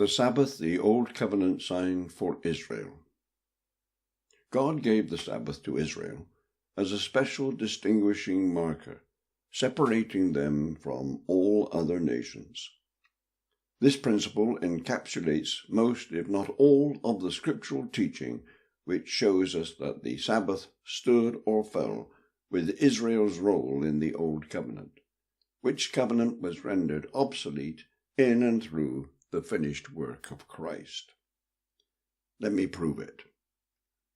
The Sabbath, the Old Covenant sign for Israel. God gave the Sabbath to Israel as a special distinguishing marker, separating them from all other nations. This principle encapsulates most, if not all, of the scriptural teaching which shows us that the Sabbath stood or fell with Israel's role in the Old Covenant, which covenant was rendered obsolete in and through the finished work of Christ. Let me prove it.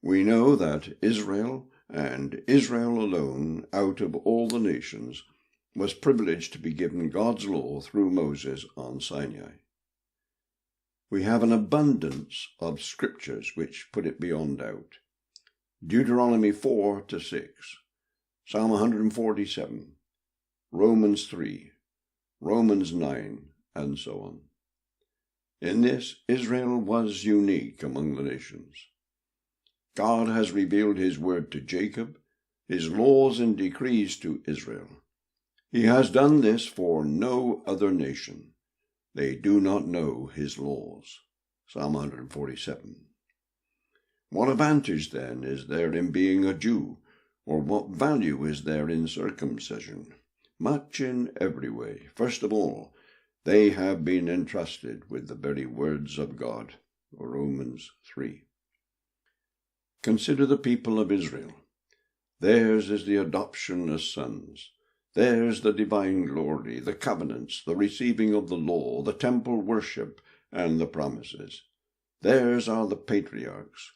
We know that Israel, and Israel alone, out of all the nations, was privileged to be given God's law through Moses on Sinai. We have an abundance of scriptures which put it beyond doubt. Deuteronomy 4-6, Psalm 147, Romans 3, Romans 9, and so on. In this, Israel was unique among the nations. God has revealed his word to Jacob, his laws and decrees to Israel. He has done this for no other nation. They do not know his laws. Psalm 147. What advantage, then, is there in being a Jew, or what value is there in circumcision? Much in every way. First of all, they have been entrusted with the very words of God. Romans 3. Consider the people of Israel. Theirs is the adoption as sons. Theirs the divine glory, the covenants, the receiving of the law, the temple worship, and the promises. Theirs are the patriarchs,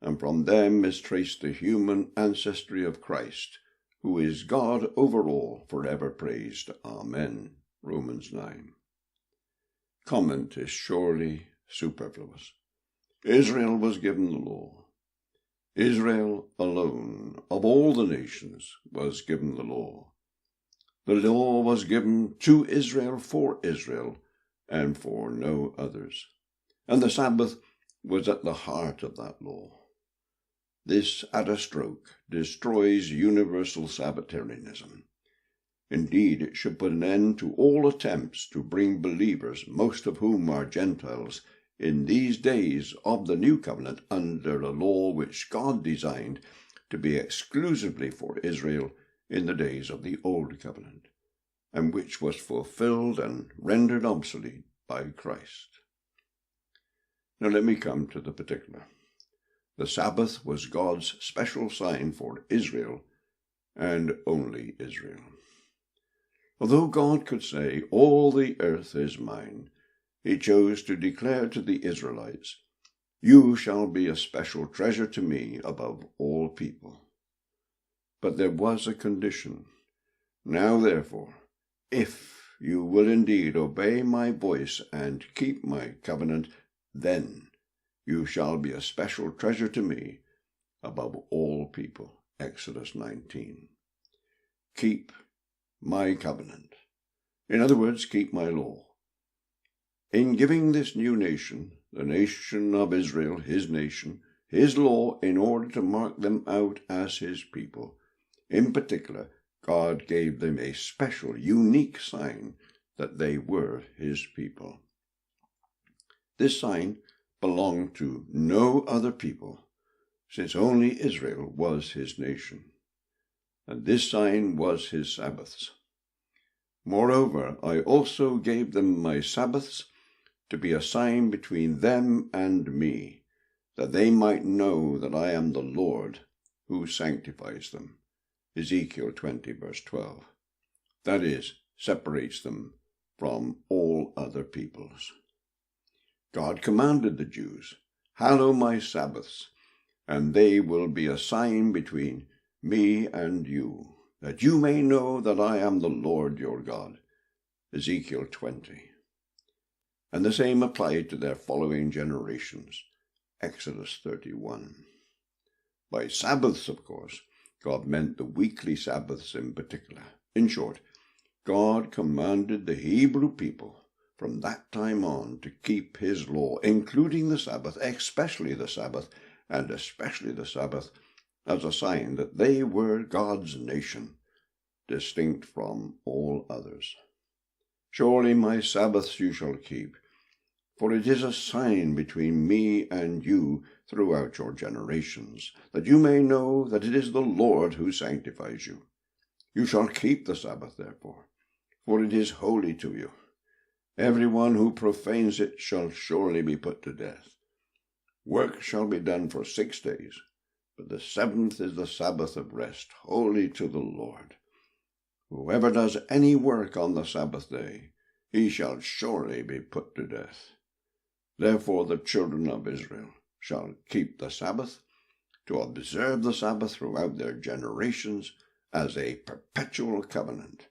and from them is traced the human ancestry of Christ, who is God over all, forever praised. Amen. Romans 9. Comment is surely superfluous. Israel was given the law. Israel alone, of all the nations, was given the law. The law was given to Israel, and for no others. And the Sabbath was at the heart of that law. This, at a stroke, destroys universal Sabbatarianism. Indeed, it should put an end to all attempts to bring believers, most of whom are Gentiles, in these days of the New Covenant under a law which God designed to be exclusively for Israel in the days of the Old Covenant, and which was fulfilled and rendered obsolete by Christ. Now let me come to the particular. The Sabbath was God's special sign for Israel, and only Israel. Although God could say, "All the earth is mine," he chose to declare to the Israelites, "You shall be a special treasure to me above all people." But there was a condition. "Now therefore, if you will indeed obey my voice and keep my covenant, then you shall be a special treasure to me above all people." Exodus 19. Keep my covenant. In other words, keep my law. In giving this new nation, the nation of Israel, his nation, his law in order to mark them out as his people, in particular, God gave them a special, unique sign that they were his people. This sign belonged to no other people, since only Israel was his nation. And this sign was his Sabbaths. Moreover, I also gave them my Sabbaths to be a sign between them and me, that they might know that I am the Lord who sanctifies them. Ezekiel 20, verse 12. That is, separates them from all other peoples. God commanded the Jews, "Hallow my Sabbaths, and they will be a sign between me and you, that you may know that I am the Lord your God." Ezekiel 20. And the same applied to their following generations. Exodus 31. By Sabbaths, of course, God meant the weekly Sabbaths in particular. In short, God commanded the Hebrew people from that time on to keep his law, including the Sabbath, especially the Sabbath, and especially the Sabbath, as a sign that they were God's nation, distinct from all others. "Surely my Sabbaths you shall keep, For it is a sign between me and you throughout your generations, that you may know that it is the Lord who sanctifies you. You shall keep the Sabbath, therefore, for it is holy to you. Every one who profanes it shall surely be put to death. Work shall be done for 6 days, but the 7th is the Sabbath of rest, holy to the Lord. Whoever does any work on the Sabbath day, he shall surely be put to death. Therefore the children of Israel shall keep the Sabbath, to observe the Sabbath throughout their generations as a perpetual covenant.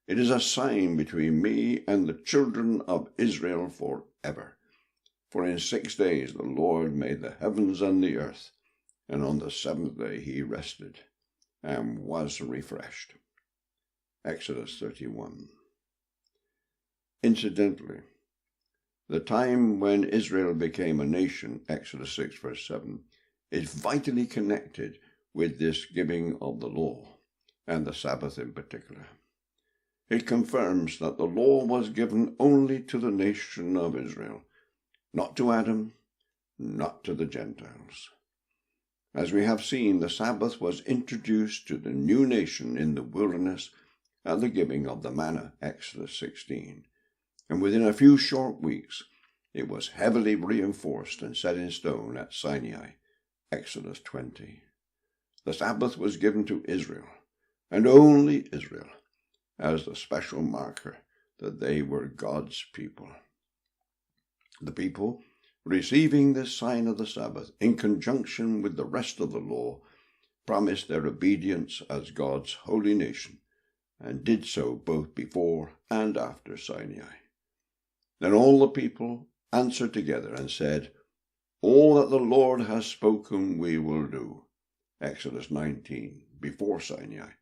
It is a sign between me and the children of Israel forever. For in 6 days the Lord made the heavens and the earth, and on the 7th day he rested, and was refreshed. Exodus 31. Incidentally, the time when Israel became a nation, Exodus 6, verse 7, is vitally connected with this giving of the law, and the Sabbath in particular. It confirms that the law was given only to the nation of Israel, not to Adam, not to the Gentiles. As we have seen, the Sabbath was introduced to the new nation in the wilderness at the giving of the manna, Exodus 16. And within a few short weeks, it was heavily reinforced and set in stone at Sinai, Exodus 20. The Sabbath was given to Israel, and only Israel, as the special marker that they were God's people. The people, receiving this sign of the Sabbath in conjunction with the rest of the law, promised their obedience as God's holy nation, and did so both before and after Sinai. Then all the people answered together and said, "All that the Lord has spoken we will do." Exodus 19, before Sinai.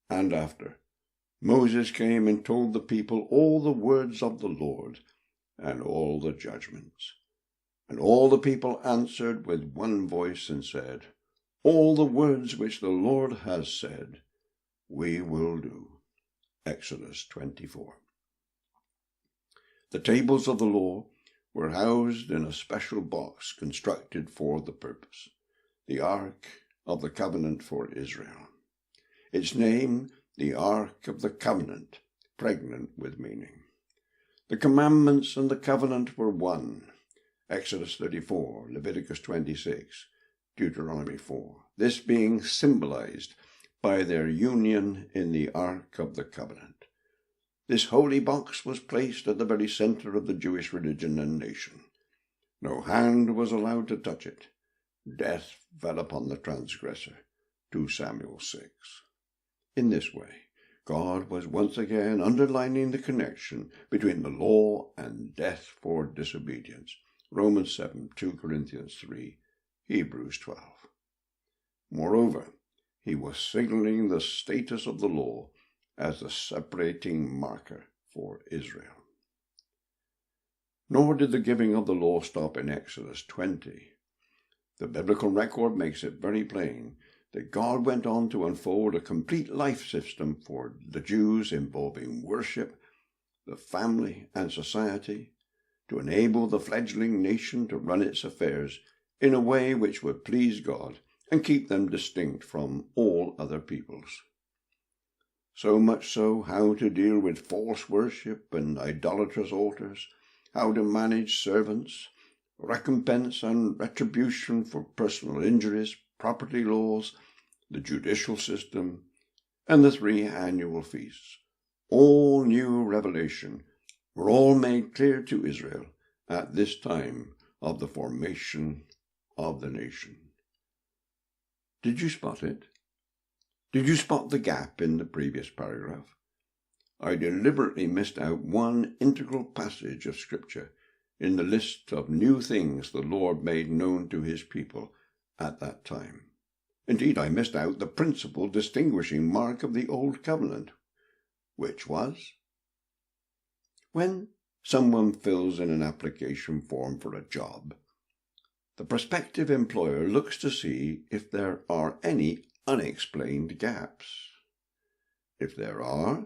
And after, Moses came and told the people all the words of the Lord and all the judgments. And all the people answered with one voice and said, "All the words which the Lord has said, we will do." Exodus 24. The tables of the law were housed in a special box constructed for the purpose, the Ark of the Covenant for Israel. Its name, the Ark of the Covenant, pregnant with meaning. The commandments and the covenant were one. Exodus 34, Leviticus 26, Deuteronomy 4. This being symbolized by their union in the Ark of the Covenant. This holy box was placed at the very center of the Jewish religion and nation. No hand was allowed to touch it. Death fell upon the transgressor. 2 Samuel 6. In this way, God was once again underlining the connection between the law and death for disobedience. Romans 7, 2 Corinthians 3, Hebrews 12. Moreover, he was signaling the status of the law as the separating marker for Israel. Nor did the giving of the law stop in Exodus 20. The biblical record makes it very plain that God went on to unfold a complete life system for the Jews involving worship, the family, and society, to enable the fledgling nation to run its affairs in a way which would please God and keep them distinct from all other peoples. So much so, how to deal with false worship and idolatrous altars, how to manage servants, recompense and retribution for personal injuries, property laws, the judicial system, and the 3 annual feasts. All new revelation were all made clear to Israel at this time of the formation of the nation. Did you spot it? Did you spot the gap in the previous paragraph? I deliberately missed out one integral passage of Scripture in the list of new things the Lord made known to his people at that time. Indeed, I missed out the principal distinguishing mark of the Old Covenant, which was when someone fills in an application form for a job, the prospective employer looks to see if there are any unexplained gaps. If there are,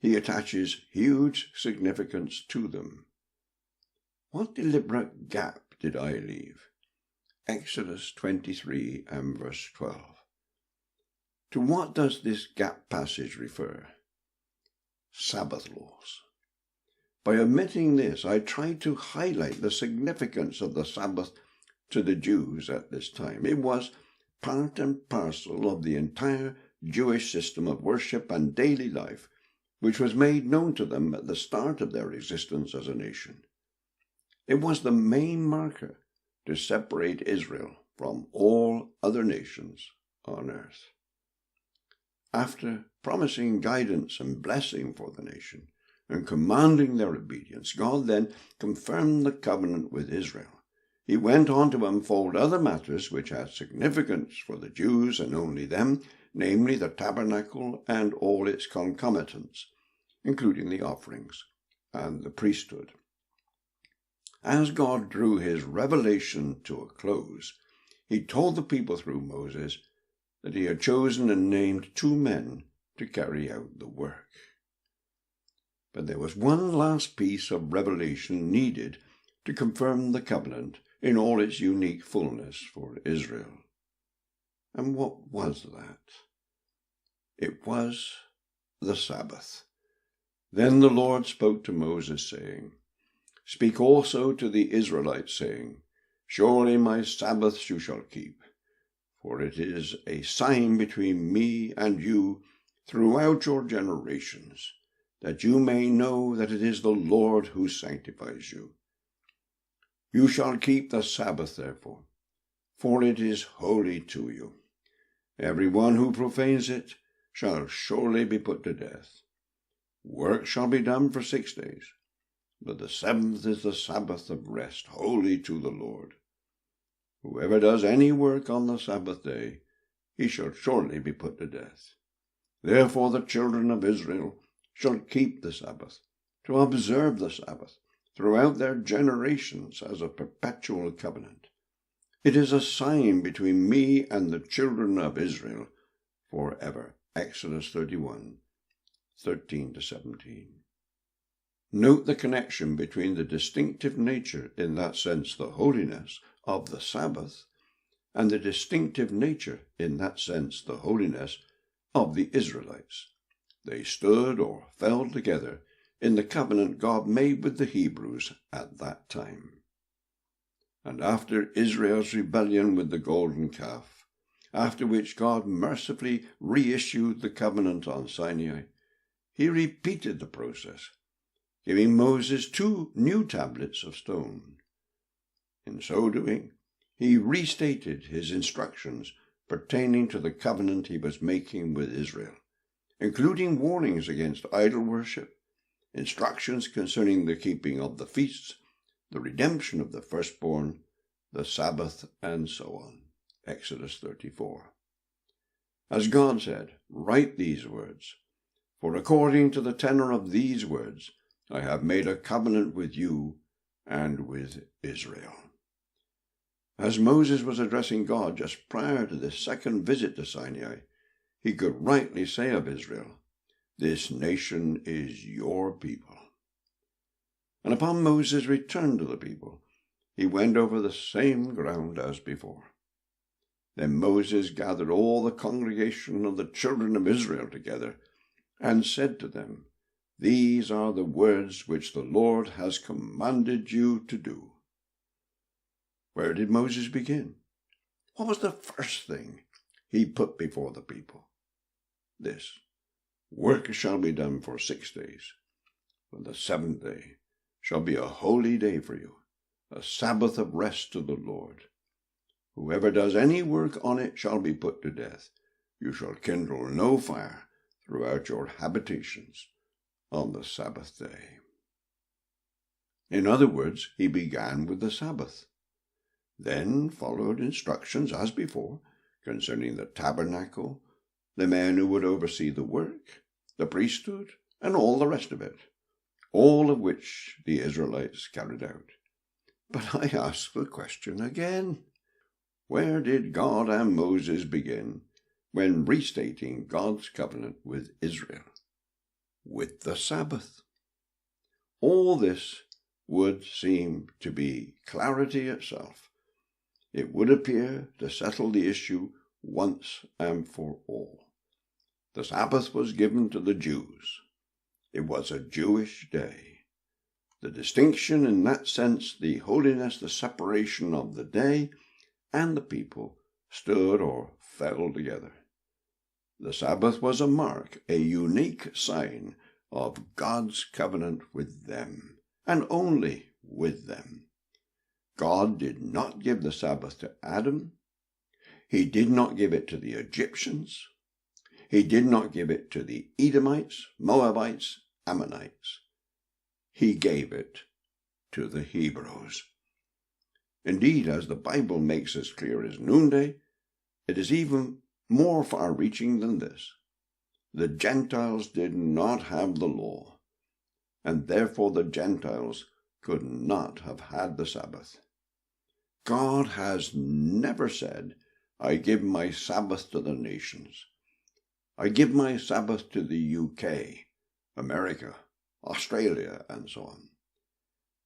he attaches huge significance to them. What deliberate gap did I leave? Exodus 23 and verse 12. To what does this gap passage refer? Sabbath laws. By omitting this, I tried to highlight the significance of the Sabbath to the Jews at this time. It was part and parcel of the entire Jewish system of worship and daily life, which was made known to them at the start of their existence as a nation. It was the main marker to separate Israel from all other nations on earth. After promising guidance and blessing for the nation and commanding their obedience, God then confirmed the covenant with Israel. He went on to unfold other matters which had significance for the Jews and only them, namely the tabernacle and all its concomitants, including the offerings and the priesthood. As God drew his revelation to a close, he told the people through Moses that he had chosen and named 2 men to carry out the work. But there was one last piece of revelation needed to confirm the covenant in all its unique fullness for Israel. And what was that? It was the Sabbath. Then the Lord spoke to Moses, saying, Speak also to the Israelites, saying, Surely my Sabbaths you shall keep, for it is a sign between me and you throughout your generations, that you may know that it is the Lord who sanctifies you. You shall keep the Sabbath, therefore, for it is holy to you. Every one who profanes it shall surely be put to death. Work shall be done for 6 days, but the 7th is the Sabbath of rest, holy to the Lord. Whoever does any work on the Sabbath day, he shall surely be put to death. Therefore the children of Israel shall keep the Sabbath, to observe the Sabbath throughout their generations as a perpetual covenant. It is a sign between me and the children of Israel forever. Exodus 31, 13-17. Note the connection between the distinctive nature, in that sense the holiness, of the Sabbath, and the distinctive nature, in that sense the holiness, of the Israelites. They stood or fell together in the covenant God made with the Hebrews at that time. And after Israel's rebellion with the golden calf, after which God mercifully reissued the covenant on Sinai, he repeated the process, giving Moses 2 new tablets of stone. In so doing, he restated his instructions pertaining to the covenant he was making with Israel, including warnings against idol worship, instructions concerning the keeping of the feasts, the redemption of the firstborn, the Sabbath, and so on. Exodus 34. As God said, write these words, for according to the tenor of these words, I have made a covenant with you and with Israel. As Moses was addressing God just prior to this second visit to Sinai, he could rightly say of Israel, This nation is your people. And upon Moses' return to the people, he went over the same ground as before. Then Moses gathered all the congregation of the children of Israel together, and said to them, These are the words which the Lord has commanded you to do. Where did Moses begin? What was the first thing he put before the people? This: work shall be done for 6 days, but the 7th day shall be a holy day for you, a Sabbath of rest to the Lord. Whoever does any work on it shall be put to death. You shall kindle no fire throughout your habitations on the Sabbath day. In other words, he began with the Sabbath. Then followed instructions, as before, concerning the tabernacle, the man who would oversee the work, the priesthood, and all the rest of it, all of which the Israelites carried out. But I ask the question again. Where did God and Moses begin when restating God's covenant with Israel? With the Sabbath. All this would seem to be clarity itself. It would appear to settle the issue once and for all. The Sabbath was given to the Jews. It was a Jewish day. The distinction in that sense, the holiness, the separation of the day and the people stood or fell together. The Sabbath was a mark, a unique sign of God's covenant with them, and only with them. God did not give the Sabbath to Adam. He did not give it to the Egyptians. He did not give it to the Edomites, Moabites, Ammonites. He gave it to the Hebrews. Indeed, as the Bible makes as clear as noonday, it is even more far-reaching than this. The Gentiles did not have the law, and therefore the Gentiles could not have had the Sabbath. God has never said, I give my Sabbath to the nations. I give my Sabbath to the UK, America, Australia, and so on.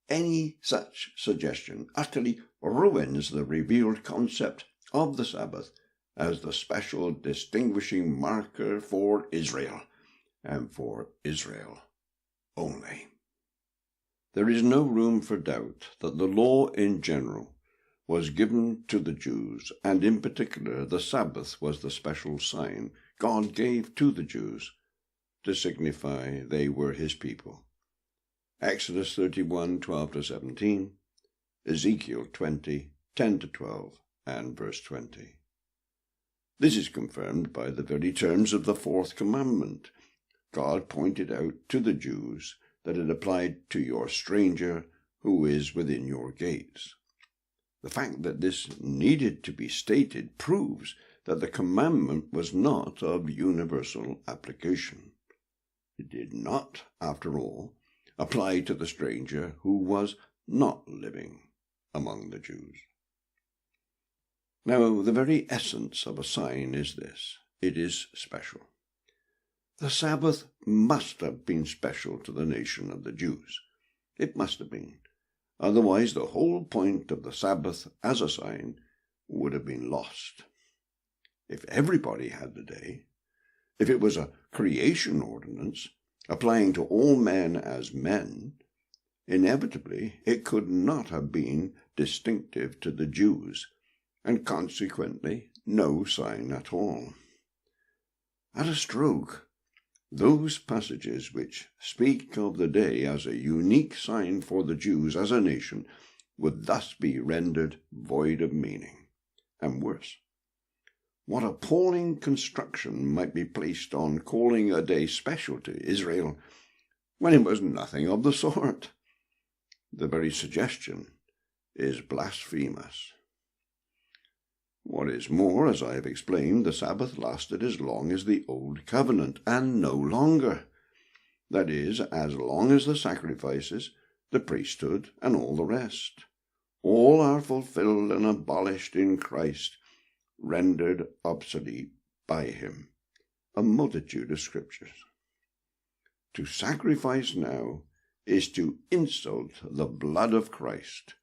Any such suggestion utterly ruins the revealed concept of the Sabbath as the special distinguishing marker for Israel, and for Israel only. There is no room for doubt that the law in general was given to the Jews, and in particular the Sabbath was the special sign God gave to the Jews to signify they were his people. Exodus 31, 12-17, Ezekiel 20, 10-12, and verse 20. This is confirmed by the very terms of the fourth commandment. God pointed out to the Jews that it applied to your stranger who is within your gates. The fact that this needed to be stated proves that the commandment was not of universal application. It did not, after all, apply to the stranger who was not living among the Jews. Now, the very essence of a sign is this: it is special. The Sabbath must have been special to the nation of the Jews. It must have been. Otherwise, the whole point of the Sabbath as a sign would have been lost. If everybody had the day, if it was a creation ordinance applying to all men as men, inevitably it could not have been distinctive to the Jews, and consequently no sign at all. At a stroke, those passages which speak of the day as a unique sign for the Jews as a nation would thus be rendered void of meaning, and worse. What appalling construction might be placed on calling a day special to Israel when it was nothing of the sort? The very suggestion is blasphemous. What is more, as I have explained, the Sabbath lasted as long as the Old Covenant, and no longer. That is, as long as the sacrifices, the priesthood, and all the rest. All are fulfilled and abolished in Christ, rendered obsolete by him. A multitude of scriptures. To sacrifice now is to insult the blood of Christ.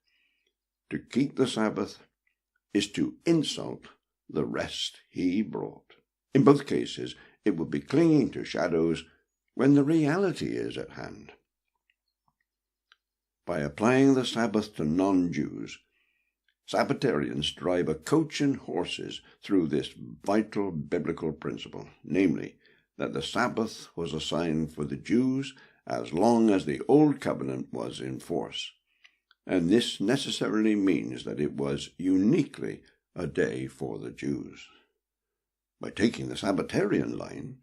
To keep the Sabbath is to insult the rest he brought. In both cases, it would be clinging to shadows when the reality is at hand. By applying the Sabbath to non-Jews, Sabbatarians drive a coach and horses through this vital biblical principle, namely, that the Sabbath was a sign for the Jews as long as the Old Covenant was in force, and this necessarily means that it was uniquely a day for the Jews. By taking the Sabbatarian line,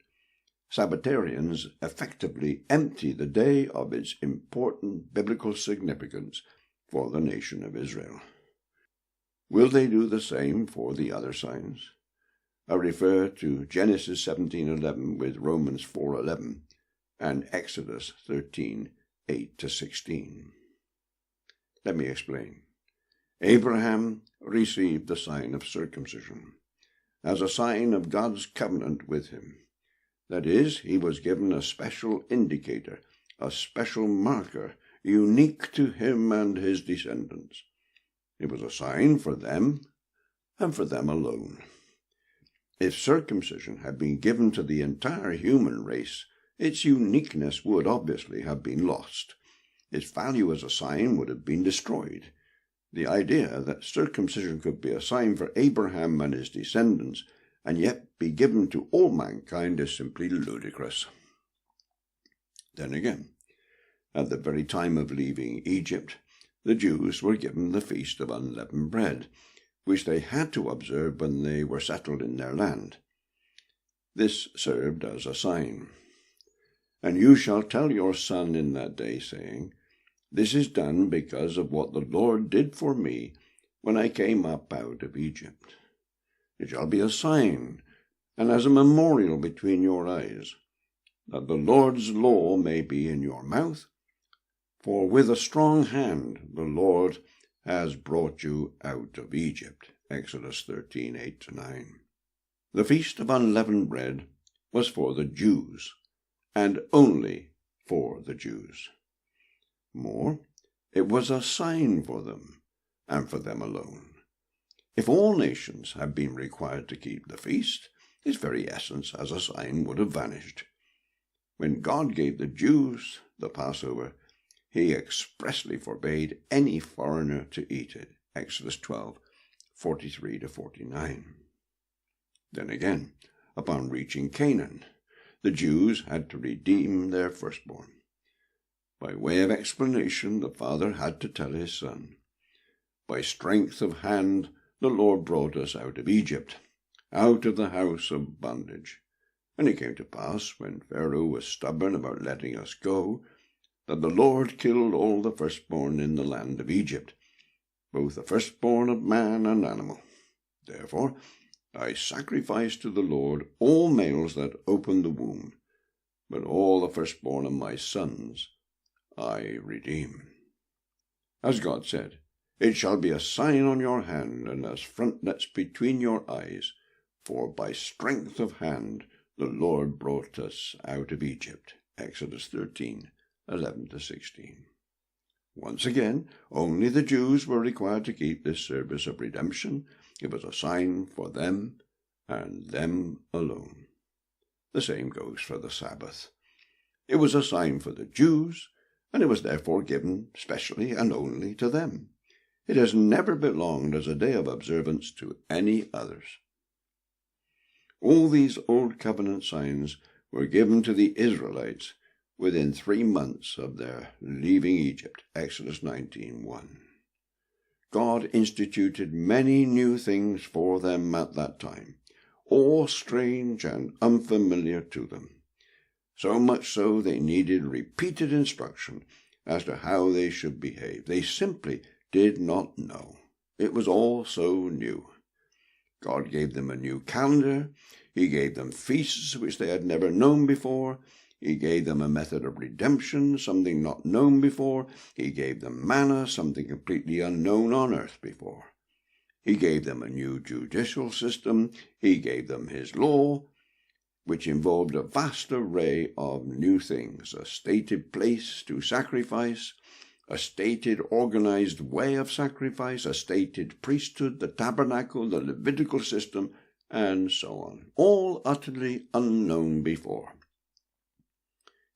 Sabbatarians effectively empty the day of its important biblical significance for the nation of Israel. Will they do the same for the other signs? I refer to Genesis 17:11 with Romans 4:11 and Exodus 13:8-16. Let me explain. Abraham received the sign of circumcision as a sign of God's covenant with him. That is, he was given a special indicator, a special marker unique to him and his descendants. It was a sign for them and for them alone. If circumcision had been given to the entire human race, its uniqueness would obviously have been lost. Its value as a sign would have been destroyed. The idea that circumcision could be a sign for Abraham and his descendants and yet be given to all mankind is simply ludicrous. Then again, at the very time of leaving Egypt, the Jews were given the Feast of Unleavened Bread, which they had to observe when they were settled in their land. This served as a sign. And you shall tell your son in that day, saying, This is done because of what the Lord did for me when I came up out of Egypt. It shall be a sign, and as a memorial between your eyes, that the Lord's law may be in your mouth, for with a strong hand the Lord has brought you out of Egypt. Exodus 13, 8-9. The Feast of Unleavened Bread was for the Jews, and only for the Jews. More, it was a sign for them, and for them alone. If all nations had been required to keep the feast, its very essence as a sign would have vanished. When God gave the Jews the Passover, he expressly forbade any foreigner to eat it. Exodus 12, 43-49. Then again, upon reaching Canaan, the Jews had to redeem their firstborn. By way of explanation, the father had to tell his son, By strength of hand the Lord brought us out of Egypt, out of the house of bondage. And it came to pass, when Pharaoh was stubborn about letting us go, that the Lord killed all the firstborn in the land of Egypt, both the firstborn of man and animal. Therefore I sacrifice to the Lord all males that open the womb, but all the firstborn of my sons I redeem. As God said, It shall be a sign on your hand, and as frontlets between your eyes, for by strength of hand the Lord brought us out of Egypt. Exodus 13, 11-16. Once again, only the Jews were required to keep this service of redemption. It was a sign for them and them alone. The same goes for the Sabbath. It was a sign for the Jews, and it was therefore given specially and only to them. It has never belonged as a day of observance to any others. All these Old Covenant signs were given to the Israelites within 3 months of their leaving Egypt. Exodus 19:1. God instituted many new things for them at that time, all strange and unfamiliar to them. So much so they needed repeated instruction as to how they should behave. They simply did not know. It was all so new. God gave them a new calendar. He gave them feasts which they had never known before. He gave them a method of redemption, something not known before. He gave them manna, something completely unknown on earth before. He gave them a new judicial system. He gave them his law, which involved a vast array of new things, a stated place to sacrifice, a stated organized way of sacrifice, a stated priesthood, the tabernacle, the Levitical system, and so on, all utterly unknown before.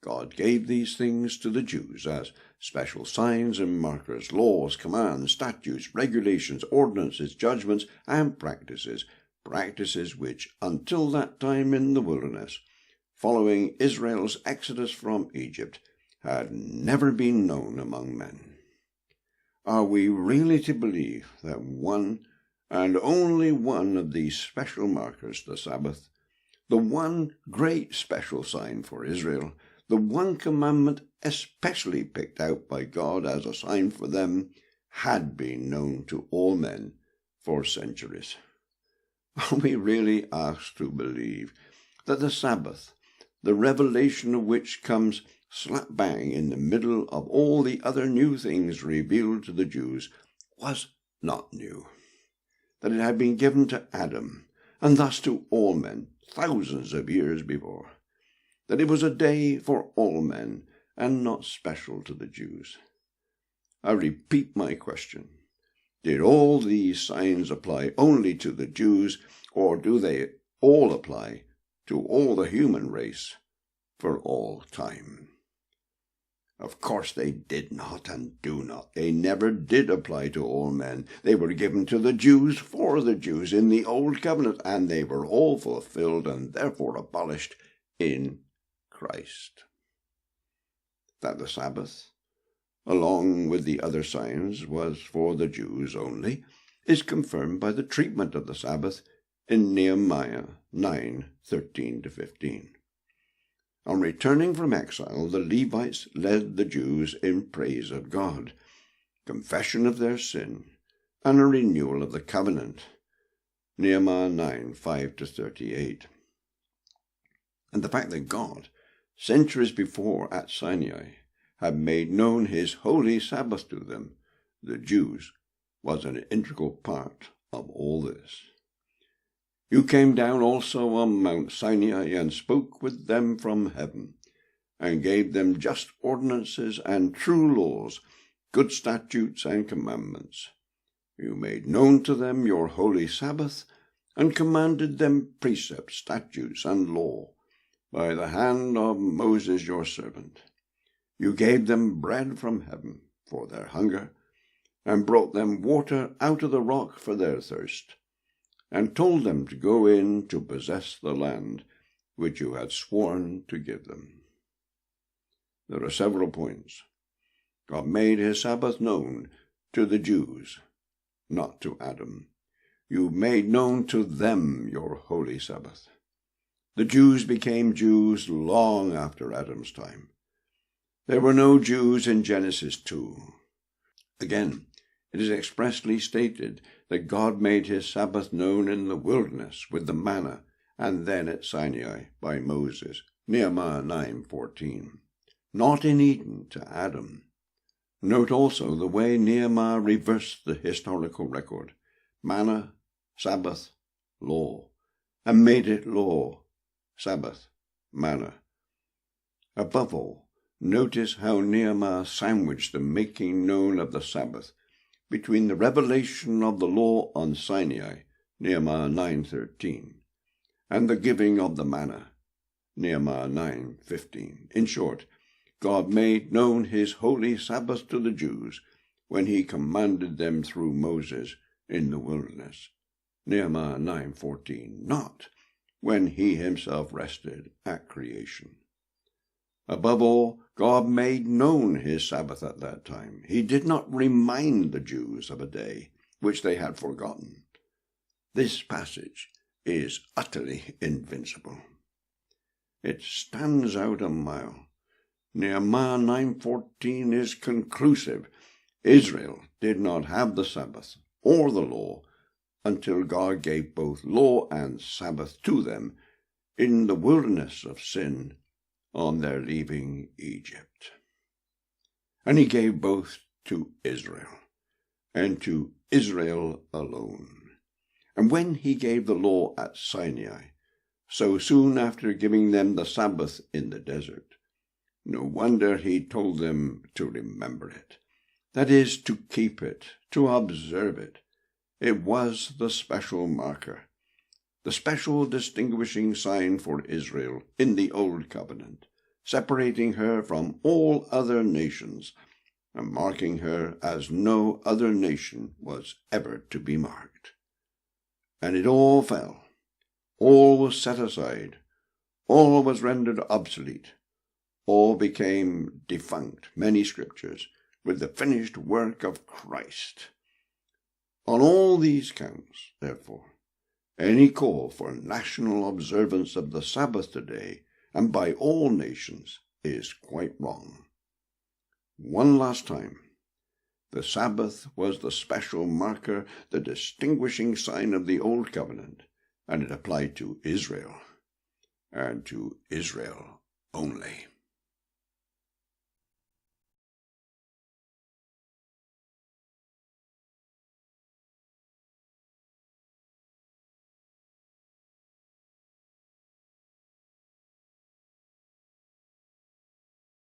God gave these things to the Jews as special signs and markers, laws, commands, statutes, regulations, ordinances, judgments, and practices which, until that time in the wilderness, following Israel's exodus from Egypt, had never been known among men. Are we really to believe that one and only one of these special markers, the Sabbath, the one great special sign for Israel, the one commandment especially picked out by God as a sign for them, had been known to all men for centuries? Are we really asked to believe that the Sabbath, the revelation of which comes slap bang in the middle of all the other new things revealed to the Jews, was not new? That it had been given to Adam, and thus to all men, thousands of years before? That it was a day for all men, and not special to the Jews? I repeat my question. Did all these signs apply only to the Jews, or do they all apply to all the human race for all time? Of course they did not and do not. They never did apply to all men. They were given to the Jews for the Jews in the Old Covenant, and they were all fulfilled and therefore abolished in Christ. That the Sabbath, along with the other signs, was for the Jews only, is confirmed by the treatment of the Sabbath in Nehemiah 9:13-15. On returning from exile, the Levites led the Jews in praise of God, confession of their sin, and a renewal of the covenant. Nehemiah 9:5-38. And the fact that God, centuries before at Sinai, had made known his holy Sabbath to them, the Jews, was an integral part of all this. You came down also on Mount Sinai and spoke with them from heaven, and gave them just ordinances and true laws, good statutes and commandments. You made known to them your holy Sabbath, and commanded them precepts, statutes, and law, by the hand of Moses your servant. You gave them bread from heaven for their hunger, and brought them water out of the rock for their thirst, and told them to go in to possess the land which you had sworn to give them. There are several points. God made his Sabbath known to the Jews, not to Adam. You made known to them your holy Sabbath. The Jews became Jews long after Adam's time. There were no Jews in Genesis 2. Again, it is expressly stated that God made his Sabbath known in the wilderness with the manna, and then at Sinai by Moses, Nehemiah 9:14. Not in Eden to Adam. Note also the way Nehemiah reversed the historical record. Manna, Sabbath, law, and made it law, Sabbath, manna. Above all, notice how Nehemiah sandwiched the making known of the Sabbath between the revelation of the law on Sinai, Nehemiah 9:13, and the giving of the manna, Nehemiah 9:15. In short, God made known his holy Sabbath to the Jews when he commanded them through Moses in the wilderness, Nehemiah 9:14, not when he himself rested at creation. Above all, God made known his Sabbath at that time. He did not remind the Jews of a day which they had forgotten. This passage is utterly invincible. It stands out a mile. Nehemiah 9:14 is conclusive. Israel did not have the Sabbath or the law until God gave both law and Sabbath to them in the wilderness of sin on their leaving Egypt. And he gave both to Israel, and to Israel alone. And when he gave the law at Sinai, so soon after giving them the Sabbath in the desert, no wonder he told them to remember it. That is, to keep it, to observe it. It was the special marker, the special distinguishing sign for Israel in the Old Covenant, separating her from all other nations, and marking her as no other nation was ever to be marked. And it all fell. All was set aside. All was rendered obsolete. All became defunct, many scriptures, with the finished work of Christ. On all these counts, therefore, any call for national observance of the Sabbath today, and by all nations, is quite wrong. One last time, the Sabbath was the special marker, the distinguishing sign of the Old Covenant, and it applied to Israel, and to Israel only.